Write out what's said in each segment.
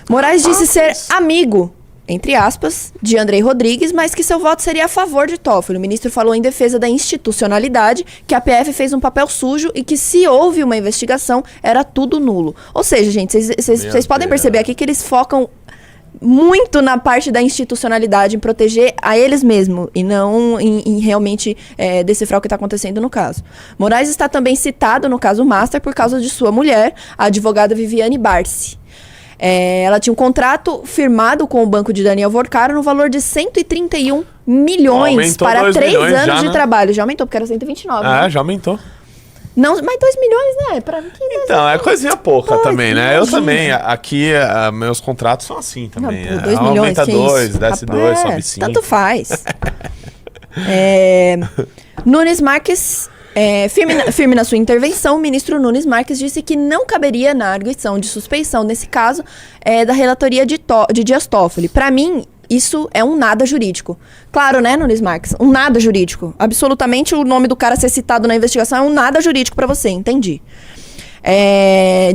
Moraes disse ser amigo, entre aspas, de Andrei Rodrigues, mas que seu voto seria a favor de Toffoli. O ministro falou em defesa da institucionalidade, que a PF fez um papel sujo e que se houve uma investigação, era tudo nulo. Ou seja, gente, vocês podem perceber aqui que eles focam muito na parte da institucionalidade, em proteger a eles mesmos e não em realmente decifrar o que está acontecendo no caso. Moraes está também citado no caso Master por causa de sua mulher, a advogada Viviane Barsi. Ela tinha um contrato firmado com o banco de Daniel Vorcaro no valor de 131 milhões aumentou para 3 anos já, de né? trabalho. Já aumentou, porque era 129. Né? Já aumentou. Não, mas 2 milhões, né? Então, é coisinha pouca também, né? Imagina. Eu também, aqui, meus contratos são assim também. Não, 2 milhões, aumenta que 2, isso? desce 2, sobe 5. Tanto faz. Nunes Marques... firme na sua intervenção, o ministro Nunes Marques disse que não caberia na arguição de suspeição, nesse caso, da relatoria de Dias Toffoli. Para mim, isso é um nada jurídico. Claro, né, Nunes Marques? Um nada jurídico. Absolutamente o nome do cara ser citado na investigação é um nada jurídico para você, entendi.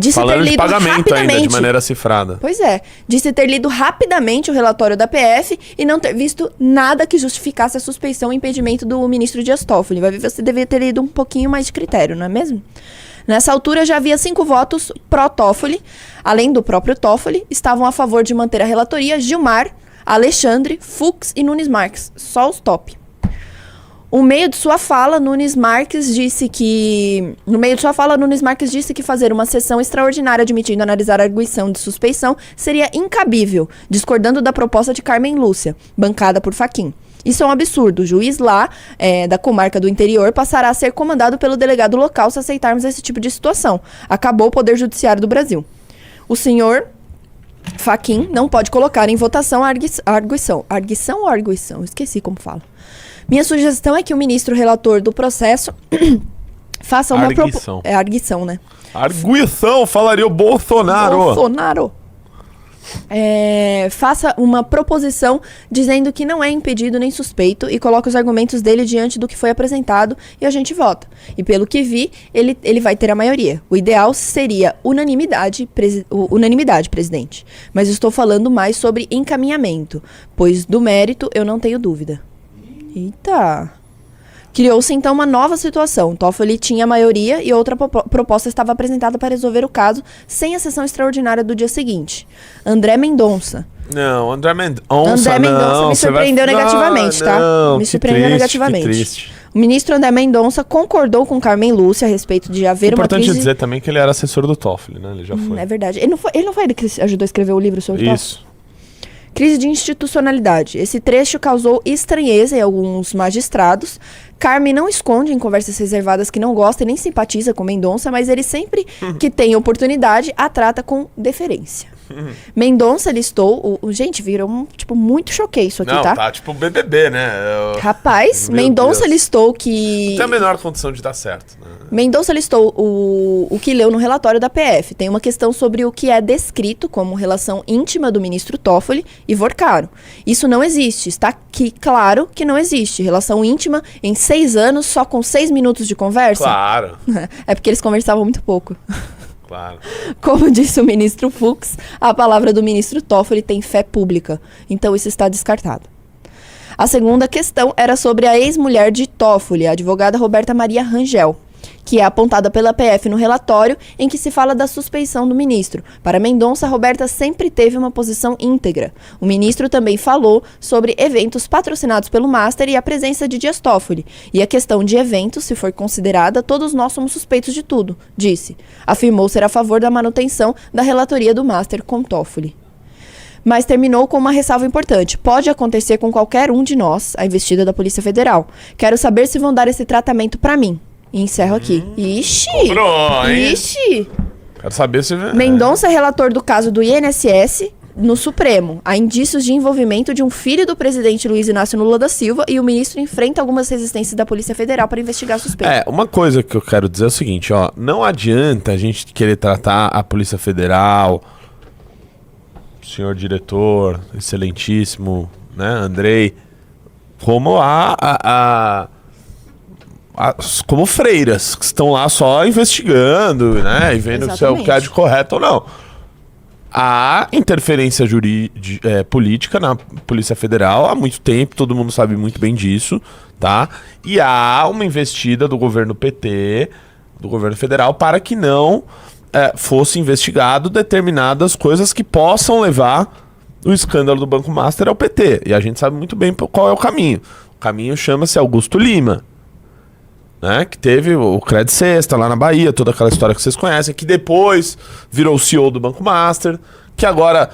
Disse Falando ter lido de pagamento rapidamente, ainda, de maneira cifrada. Pois é. Disse ter lido rapidamente o relatório da PF e não ter visto nada que justificasse a suspeição e impedimento do ministro Dias Toffoli. Vai ver, você deveria ter lido um pouquinho mais de critério, não é mesmo? Nessa altura já havia 5 votos pró-Toffoli. Além do próprio Toffoli, estavam a favor de manter a relatoria Gilmar, Alexandre, Fux e Nunes Marques. Só os top. No meio de sua fala, Nunes Marques disse que fazer uma sessão extraordinária admitindo analisar a arguição de suspeição seria incabível, discordando da proposta de Carmen Lúcia, bancada por Fachin. Isso é um absurdo. O juiz lá, da comarca do interior, passará a ser comandado pelo delegado local se aceitarmos esse tipo de situação. Acabou o Poder Judiciário do Brasil. O senhor Fachin não pode colocar em votação a arguição. Arguição ou arguição? Esqueci como fala. Minha sugestão é que o ministro relator do processo faça uma arguição. Arguição, né? Arguição, falaria o Bolsonaro. Faça uma proposição dizendo que não é impedido nem suspeito e coloque os argumentos dele diante do que foi apresentado e a gente vota. E pelo que vi, ele vai ter a maioria. O ideal seria unanimidade, presidente. Mas estou falando mais sobre encaminhamento, pois do mérito eu não tenho dúvida. Eita! Criou-se então uma nova situação. Toffoli tinha a maioria e outra proposta estava apresentada para resolver o caso sem a sessão extraordinária do dia seguinte. André Mendonça. Não, André Mendonça me surpreendeu negativamente, tá? Me surpreendeu negativamente. Que triste. O ministro André Mendonça concordou com Carmen Lúcia a respeito de haver uma crise... Importante dizer também que ele era assessor do Toffoli, né? Ele já foi. É verdade. Ele não foi ele que ajudou a escrever o livro sobre o Isso. Toffoli? Crise de institucionalidade. Esse trecho causou estranheza em alguns magistrados. Carmen não esconde em conversas reservadas que não gosta e nem simpatiza com Mendonça, mas ele sempre que tem oportunidade a trata com deferência. Mendonça listou... Gente, virou muito choquei isso aqui, não, tá? Tá tipo BBB, né? Rapaz, Mendonça listou que... Tem a menor condição de dar certo, né? Mendonça listou o que leu no relatório da PF. Tem uma questão sobre o que é descrito como relação íntima do ministro Toffoli e Vorcaro. Isso não existe. Está aqui claro que não existe. Relação íntima em 6 anos, só com 6 minutos de conversa? Claro. É porque eles conversavam muito pouco. Claro. Como disse o ministro Fux, a palavra do ministro Toffoli tem fé pública. Então isso está descartado. A segunda questão era sobre a ex-mulher de Toffoli, a advogada Roberta Maria Rangel, que é apontada pela PF no relatório em que se fala da suspeição do ministro. Para Mendonça, Roberta sempre teve uma posição íntegra. O ministro também falou sobre eventos patrocinados pelo Master e a presença de Dias Toffoli. E a questão de eventos, se for considerada, todos nós somos suspeitos de tudo, disse. Afirmou ser a favor da manutenção da relatoria do Master com Toffoli. Mas terminou com uma ressalva importante. Pode acontecer com qualquer um de nós, a investida da Polícia Federal. Quero saber se vão dar esse tratamento para mim. E encerro aqui. Ixi! Cobrou, hein? Ixi! Quero saber se... Mendonça é relator do caso do INSS no Supremo. Há indícios de envolvimento de um filho do presidente Luiz Inácio Lula da Silva e o ministro enfrenta algumas resistências da Polícia Federal para investigar a suspeita. Uma coisa que eu quero dizer é o seguinte, ó. Não adianta a gente querer tratar a Polícia Federal, senhor diretor, excelentíssimo, né, Andrei, como como freiras, que estão lá só investigando, né? E vendo se é o que há de correto ou não. há interferência política na Polícia Federal há muito tempo, todo mundo sabe muito bem disso, tá? E há uma investida do governo PT, do governo federal, para que não fosse investigado determinadas coisas que possam levar o escândalo do Banco Master ao PT. E a gente sabe muito bem qual é o caminho. O caminho chama-se Augusto Lima, né, que teve o Credit Sexta lá na Bahia, toda aquela história que vocês conhecem, que depois virou o CEO do Banco Master, que agora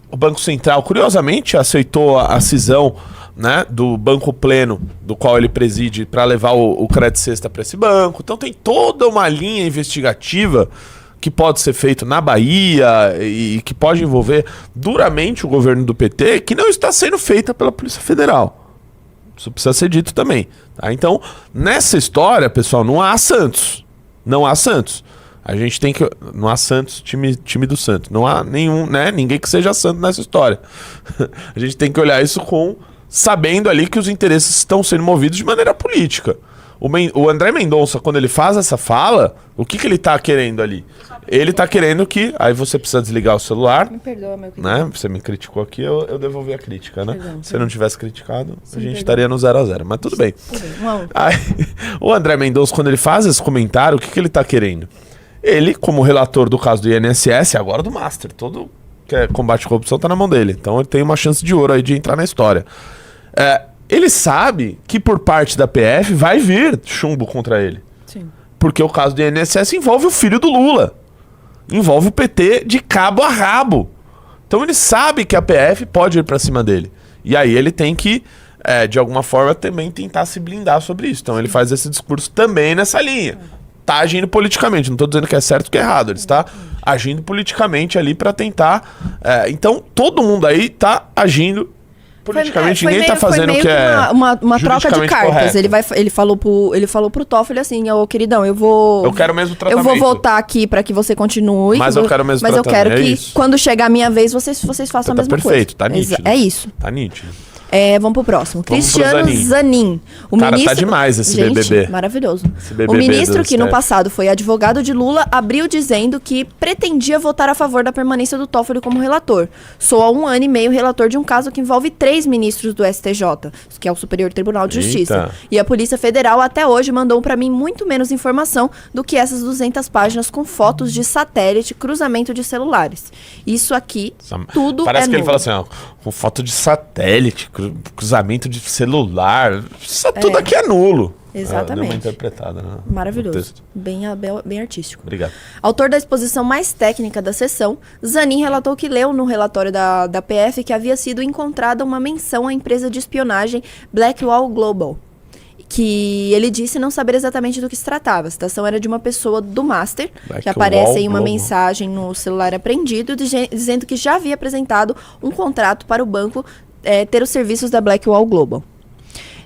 o Banco Central, curiosamente, aceitou a cisão, né, do Banco Pleno, do qual ele preside, para levar o Credit Sexta para esse banco. Então tem toda uma linha investigativa que pode ser feito na Bahia e que pode envolver duramente o governo do PT, que não está sendo feita pela Polícia Federal. Isso precisa ser dito também. Tá? Então, nessa história, pessoal, não há Santos. Não há Santos. A gente tem que... Não há Santos, time do Santos. Não há nenhum, né? Ninguém que seja santo nessa história. A gente tem que olhar isso sabendo ali que os interesses estão sendo movidos de maneira política. O André Mendonça, quando ele faz essa fala, o que ele tá querendo ali? Ele tá querendo que... Aí você precisa desligar o celular. Me perdoa, meu querido. Né? Você me criticou aqui, eu devolvi a crítica, né? Perdão, se eu não tivesse criticado, a gente estaria no 0-0. Mas tudo bem. Aí, o André Mendonça, quando ele faz esse comentário, o que ele tá querendo? Ele, como relator do caso do INSS, agora do Master, todo que é combate à corrupção tá na mão dele. Então ele tem uma chance de ouro aí de entrar na história. Ele sabe que por parte da PF vai vir chumbo contra ele. Sim. Porque o caso do INSS envolve o filho do Lula. Envolve o PT de cabo a rabo. Então ele sabe que a PF pode ir pra cima dele. E aí ele tem que, de alguma forma, também tentar se blindar sobre isso. Então ele faz esse discurso também nessa linha. Tá agindo politicamente. Não tô dizendo que é certo ou que é errado. Ele está agindo politicamente ali pra tentar... Então todo mundo aí tá agindo politicamente. Ninguém tá fazendo o que é uma troca de cartas. Ele falou pro Toffoli assim: ô queridão, eu quero mesmo tratamento. Eu vou voltar aqui pra que você continue. Mas eu quero mesmo tratamento. Mas eu quero que quando chegar a minha vez, vocês façam a mesma coisa. Perfeito, tá nítido. É isso. Tá nítido. Vamos pro próximo. Cristiano Zanin. O cara, ministro... tá demais esse BBB. Maravilhoso. Esse BBB o ministro, que no passado foi advogado de Lula, abriu dizendo que pretendia votar a favor da permanência do Toffoli como relator. Sou há 1 ano e meio relator de um caso que envolve 3 ministros do STJ, que é o Superior Tribunal de Justiça. E a Polícia Federal até hoje mandou pra mim muito menos informação do que essas 200 páginas com fotos de satélite, cruzamento de celulares. Isso aqui, tudo Parece que nulo. ele fala assim, ó, com foto de satélite, cruzamento de celular, isso tudo aqui é nulo. Exatamente. Deu uma interpretada, né? Maravilhoso. Bem artístico. Obrigado. Autor da exposição mais técnica da sessão, Zanin relatou que leu no relatório da PF que havia sido encontrada uma menção à empresa de espionagem Blackwall Global, que ele disse não saber exatamente do que se tratava. A citação era de uma pessoa do Master, que aparece em uma mensagem no celular apreendido, dizendo que já havia apresentado um contrato para o banco ter os serviços da Blackwall Global.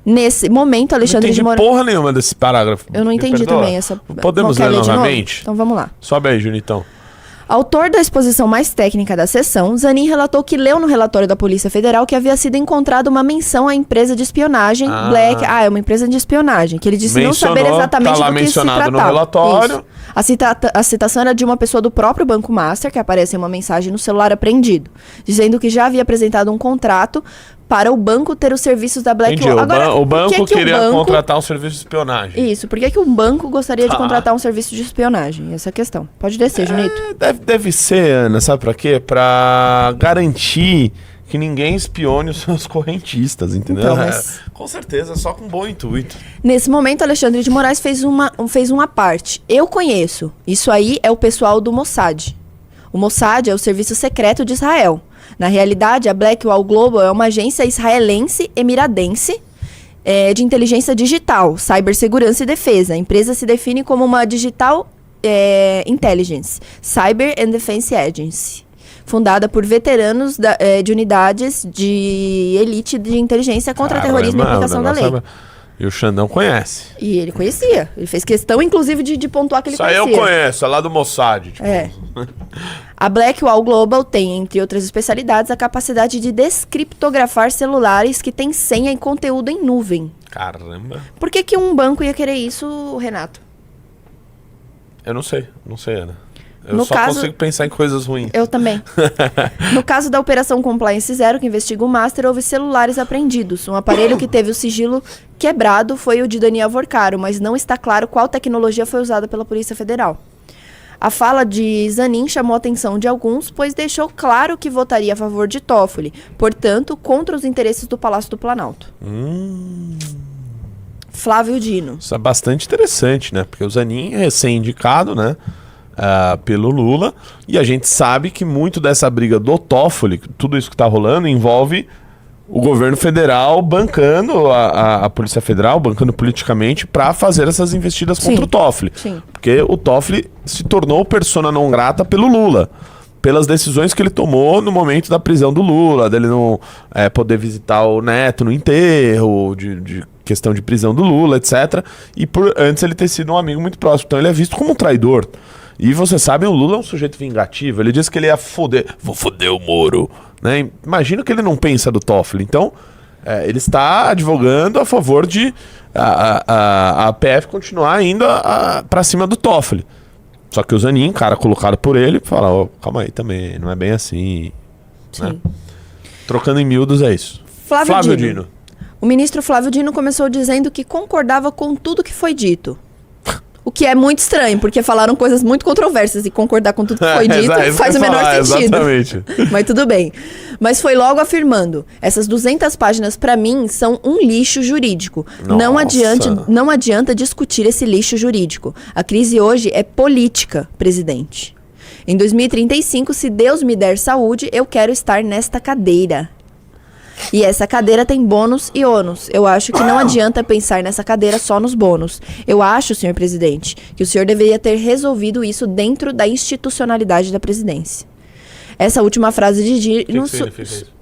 Nesse momento, Alexandre de Moraes... Não entendi porra nenhuma desse parágrafo. Eu não entendi também essa... Podemos ler novamente? Então vamos lá. Sobe aí, Junitão. Autor da exposição mais técnica da sessão, Zanin relatou que leu no relatório da Polícia Federal que havia sido encontrada uma menção à empresa de espionagem é uma empresa de espionagem, que ele disse não saber exatamente do que se tratava. No relatório. A citação era de uma pessoa do próprio Banco Master, que aparece em uma mensagem no celular apreendido, dizendo que já havia apresentado um contrato para o banco ter os serviços da Blackwall. Agora, o banco queria contratar um serviço de espionagem. Isso, por que um banco gostaria de contratar um serviço de espionagem? Essa é a questão. Pode descer, Junito. Deve ser, Ana, sabe pra quê? Pra garantir que ninguém espione os seus correntistas, entendeu? Então, mas... Com certeza, só com bom intuito. Nesse momento, Alexandre de Moraes fez uma parte. Eu conheço. Isso aí é o pessoal do Mossad. O Mossad é o serviço secreto de Israel. Na realidade, a Blackwall Global é uma agência israelense emiradense de inteligência digital, cibersegurança e defesa. A empresa se define como uma Digital Intelligence, Cyber and Defense Agency, fundada por veteranos de unidades de elite de inteligência contra terrorismo e aplicação da lei. E o Xandão conhece. E ele conhecia. Ele fez questão, inclusive, de pontuar que ele conhecia. Isso aí eu conheço, é lá do Mossad. Tipo. A Blackwall Global tem, entre outras especialidades, a capacidade de descriptografar celulares que têm senha e conteúdo em nuvem. Caramba. Por que um banco ia querer isso, Renato? Eu não sei, Ana. Eu No só caso- consigo pensar em coisas ruins. Eu também. No caso da Operação Compliance Zero, que investiga o Master, houve celulares apreendidos. Um aparelho que teve o sigilo quebrado foi o de Daniel Vorcaro, mas não está claro qual tecnologia foi usada pela Polícia Federal. A fala de Zanin chamou a atenção de alguns, pois deixou claro que votaria a favor de Toffoli, portanto, contra os interesses do Palácio do Planalto. Flávio Dino. Isso é bastante interessante, né? Porque o Zanin é recém-indicado, né? Pelo Lula. E a gente sabe que muito dessa briga do Toffoli, tudo isso que tá rolando, envolve o governo federal bancando a Polícia Federal, bancando politicamente para fazer essas investidas contra o Toffoli. Sim. Porque o Toffoli se tornou persona não grata pelo Lula. Pelas decisões que ele tomou no momento da prisão do Lula, dele não poder visitar o neto no enterro, de questão de prisão do Lula, etc. E por antes ele ter sido um amigo muito próximo. Então ele é visto como um traidor. E você sabe, o Lula é um sujeito vingativo. Ele disse que ele ia foder. Vou foder o Moro. Né? Imagina que ele não pensa do Toffoli. Então, ele está advogando a favor de a PF continuar indo para cima do Toffoli. Só que o Zanin, cara colocado por ele, fala, ó, calma aí também, não é bem assim. Sim. Né? Trocando em miúdos é isso. Flávio Dino. O ministro Flávio Dino começou dizendo que concordava com tudo que foi dito. O que é muito estranho, porque falaram coisas muito controversas e concordar com tudo que foi dito faz o menor sentido. Exatamente. Mas tudo bem. Mas foi logo afirmando, essas 200 páginas para mim são um lixo jurídico. Não adianta discutir esse lixo jurídico. A crise hoje é política, presidente. Em 2035, se Deus me der saúde, eu quero estar nesta cadeira. E essa cadeira tem bônus e ônus. Eu acho que não adianta pensar nessa cadeira só nos bônus. Eu acho, senhor presidente, que o senhor deveria ter resolvido isso dentro da institucionalidade da presidência. Essa última frase de Dino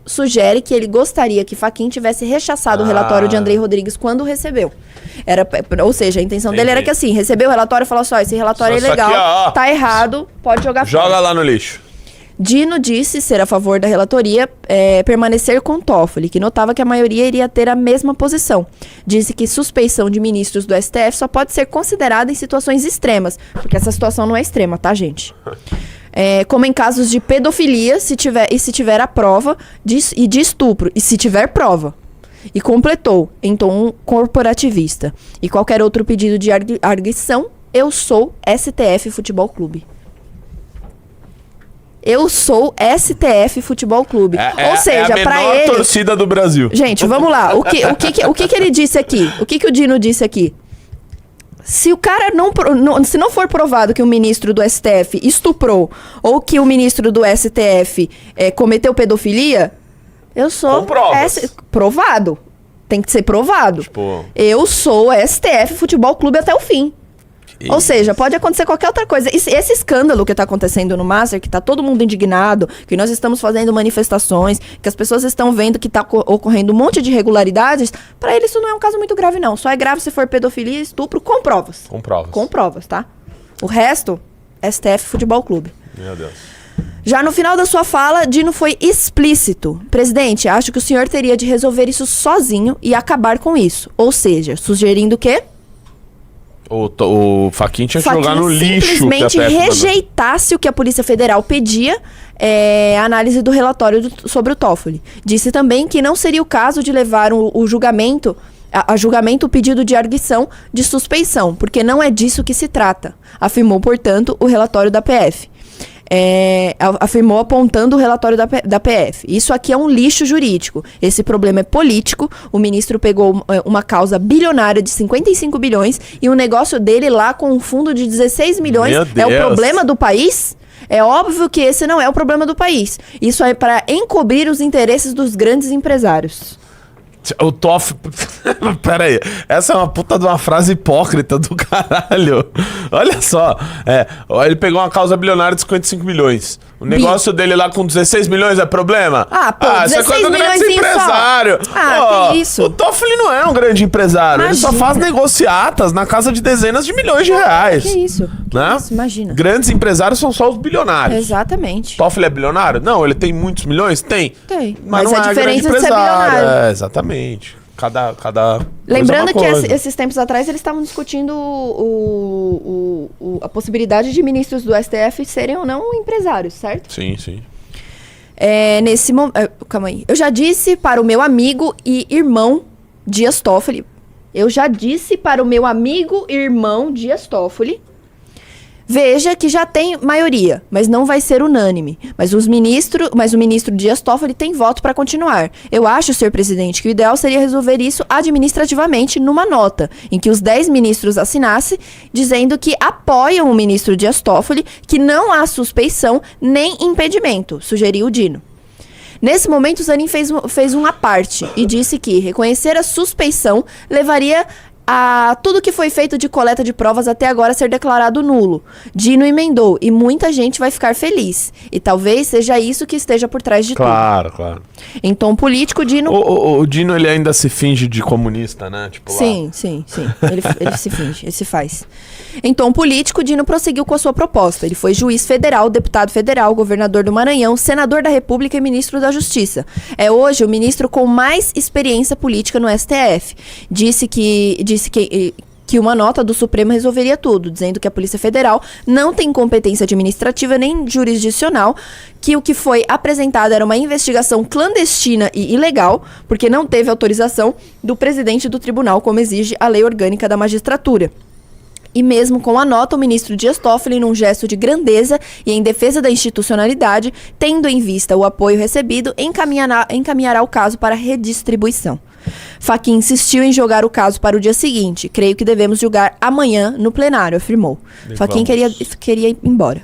sugere que ele gostaria que Fachin tivesse rechaçado o relatório de Andrei Rodrigues quando o recebeu. Ou seja, a intenção dele era que assim, recebeu o relatório e falou só, esse relatório é ilegal, tá errado, pode jogar fora. Joga lá no lixo. Dino disse ser a favor da relatoria permanecer com Toffoli, que notava que a maioria iria ter a mesma posição. Disse que suspeição de ministros do STF só pode ser considerada em situações extremas, porque essa situação não é extrema, tá, gente? Como em casos de pedofilia, se tiver a prova, e de estupro, e se tiver prova. E completou, em tom corporativista. E qualquer outro pedido de arguição, eu sou STF Futebol Clube. Eu sou STF Futebol Clube. Ou seja, para ele... É a menor torcida do Brasil. Gente, vamos lá. O que ele disse aqui? O que o Dino disse aqui? Se o cara se não for provado que o ministro do STF estuprou ou que o ministro do STF cometeu pedofilia, eu sou... Com provas. Provado. Tem que ser provado. Tipo... Eu sou STF Futebol Clube até o fim. Ou seja, pode acontecer qualquer outra coisa. Esse escândalo que tá acontecendo no Master, que tá todo mundo indignado, que nós estamos fazendo manifestações, que as pessoas estão vendo que tá ocorrendo um monte de irregularidades, pra ele isso não é um caso muito grave, não. Só é grave se for pedofilia e estupro com provas. Com provas. Com provas, tá? O resto, STF Futebol Clube. Meu Deus. Já no final da sua fala, Dino foi explícito. Presidente, acho que o senhor teria de resolver isso sozinho e acabar com isso. Ou seja, sugerindo o quê? O Fachin tinha que jogar no lixo. Simplesmente rejeitasse o que a Polícia Federal pedia, a análise do relatório sobre o Toffoli. Disse também que não seria o caso de levar o julgamento, a julgamento o pedido de arguição de suspeição, porque não é disso que se trata, afirmou, portanto, o relatório da PF. Afirmou apontando o relatório da PF. Isso aqui é um lixo jurídico. Esse problema é político. O ministro pegou uma causa bilionária de 55 bilhões e um negócio dele lá com um fundo de 16 milhões é o problema do país? É óbvio que esse não é o problema do país. Isso é para encobrir os interesses dos grandes empresários. O Toffoli... Pera aí. Essa é uma puta de uma frase hipócrita do caralho. Olha só. Ele pegou uma causa bilionária de 55 milhões. O negócio dele lá com 16 milhões é problema? Pô, 16 milhões empresário. Que isso? O Toffoli não é um grande empresário. Imagina. Ele só faz negociatas na casa de dezenas de milhões de reais. Que isso? Né? Isso, imagina. Grandes empresários são só os bilionários. Exatamente. Toffoli é bilionário? Não, ele tem muitos milhões? Tem. Mas não a é diferença grande de ser empresário. bilionário. Exatamente. cada Lembrando que coisa. esses tempos atrás eles estavam discutindo a possibilidade de ministros do STF serem ou não empresários, certo? Sim, sim. Nesse momento... calma aí. Eu já disse para o meu amigo e irmão Dias Toffoli... Veja que já tem maioria, mas não vai ser unânime. Mas o ministro Dias Toffoli tem voto para continuar. Eu acho, senhor presidente, que o ideal seria resolver isso administrativamente numa nota, em que os 10 ministros assinassem, dizendo que apoiam o ministro Dias Toffoli, que não há suspeição nem impedimento, sugeriu o Dino. Nesse momento, Zanin fez uma parte e disse que reconhecer a suspeição levaria a tudo que foi feito de coleta de provas até agora ser declarado nulo. Dino emendou, e muita gente vai ficar feliz. E talvez seja isso que esteja por trás de tudo. Claro. Em tom político, Dino... O Dino, ele ainda se finge de comunista, né? Tipo, sim. Ele se finge, ele se faz. Em tom político, Dino prosseguiu com a sua proposta. Ele foi juiz federal, deputado federal, governador do Maranhão, senador da República e ministro da Justiça. É hoje o ministro com mais experiência política no STF. Disse que uma nota do Supremo resolveria tudo, dizendo que a Polícia Federal não tem competência administrativa nem jurisdicional, que o que foi apresentado era uma investigação clandestina e ilegal, porque não teve autorização do presidente do tribunal, como exige a Lei Orgânica da Magistratura. E mesmo com a nota, o ministro Dias Toffoli, num gesto de grandeza e em defesa da institucionalidade, tendo em vista o apoio recebido, encaminhará o caso para redistribuição. Fachin insistiu em jogar o caso para o dia seguinte. Creio que devemos julgar amanhã no plenário, afirmou. Fachin queria ir embora.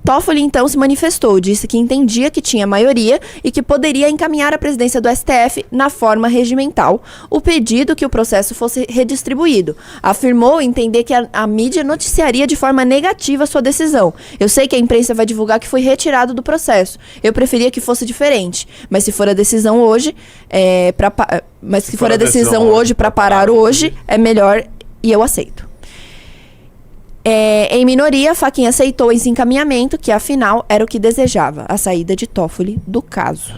Toffoli, então, se manifestou, disse que entendia que tinha maioria e que poderia encaminhar à presidência do STF, na forma regimental, o pedido que o processo fosse redistribuído. Afirmou entender que a mídia noticiaria de forma negativa sua decisão. Eu sei que a imprensa vai divulgar que foi retirado do processo. Eu preferia que fosse diferente. Mas se for a decisão hoje, para parar hoje, é melhor e eu aceito. Em minoria, Fachin aceitou esse encaminhamento, que afinal era o que desejava, a saída de Toffoli do caso.